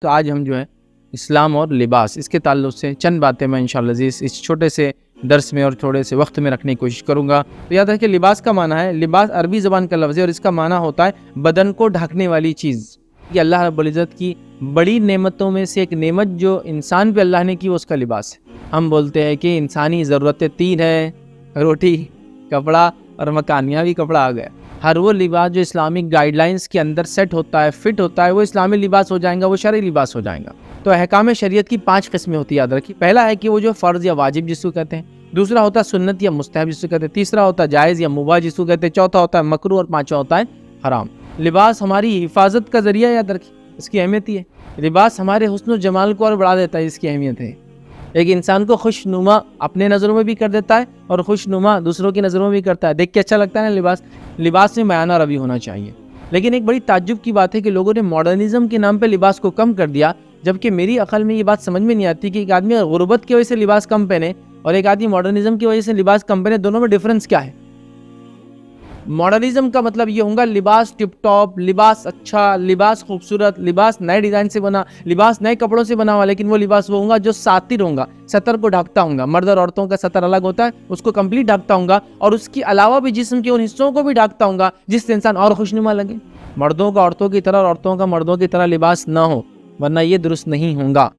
تو آج ہم جو ہے اسلام اور لباس اس کے تعلق سے چند باتیں میں انشاءاللہ عزیز اس چھوٹے سے درس میں اور تھوڑے سے وقت میں رکھنے کی کوشش کروں گا۔ تو یاد رکھیں لباس کا معنی ہے، لباس عربی زبان کا لفظ ہے اور اس کا معنی ہوتا ہے بدن کو ڈھکنے والی چیز۔ یہ اللہ رب العزت کی بڑی نعمتوں میں سے ایک نعمت جو انسان پہ اللہ نے کی وہ اس کا لباس ہے۔ ہم بولتے ہیں کہ انسانی ضرورتیں 3 ہیں، روٹی، کپڑا اور مکان، یہاں بھی کپڑا آ گیا۔ ہر وہ لباس جو اسلامک گائیڈ لائنز کے اندر سیٹ ہوتا ہے، فٹ ہوتا ہے، وہ اسلامی لباس ہو جائے گا، وہ شرعی لباس ہو جائے گا۔ تو احکام شریعت کی 5 قسمیں ہوتی ہیں، یاد رکھیے۔ پہلا ہے کہ وہ جو فرض یا واجب جس کو کہتے ہیں، دوسرا ہوتا ہے سنت یا مستحب جس کو کہتے ہیں، تیسرا ہوتا ہے جائز یا مباح جس کو کہتے ہیں، چوتھا ہوتا ہے مکروہ اور پانچواں ہوتا ہے حرام۔ لباس ہماری حفاظت کا ذریعہ، یاد رکھیے اس کی اہمیت ہی ہے۔ لباس ہمارے حسن و جمال کو اور بڑھا دیتا ہے، اس کی اہمیت ہے۔ ایک انسان کو خوش نما اپنے نظروں میں بھی کر دیتا ہے اور خوش نما دوسروں کی نظروں میں بھی کرتا ہے۔ دیکھ کے اچھا لگتا ہے نا لباس۔ لباس میں معیار روی ہونا چاہیے۔ لیکن ایک بڑی تعجب کی بات ہے کہ لوگوں نے ماڈرنزم کے نام پہ لباس کو کم کر دیا، جبکہ میری عقل میں یہ بات سمجھ میں نہیں آتی کہ ایک آدمی غربت کی وجہ سے لباس کم پہنے اور ایک آدمی ماڈرنزم کی وجہ سے لباس کم پہنے، دونوں میں ڈیفرنس کیا ہے؟ ماڈرنزم کا مطلب یہ ہوگا لباس ٹپ ٹاپ، لباس اچھا، لباس خوبصورت، لباس نئے ڈیزائن سے بنا، لباس نئے کپڑوں سے بنا ہوا، لیکن وہ لباس وہ ہوگا جو ساتر ہوگا، سطر کو ڈھکتا ہوگا۔ مرد اور عورتوں کا سطر الگ ہوتا ہے، اس کو کمپلیٹ ڈھکتا ہوگا اور اس کے علاوہ بھی جسم کے ان حصوں کو بھی ڈھکتا ہوگا جس سے انسان اور خوشنما لگے۔ مردوں کا عورتوں کی طرح اور عورتوں کا مردوں کی طرح لباس نہ ہو، ورنہ یہ درست نہیں ہوگا۔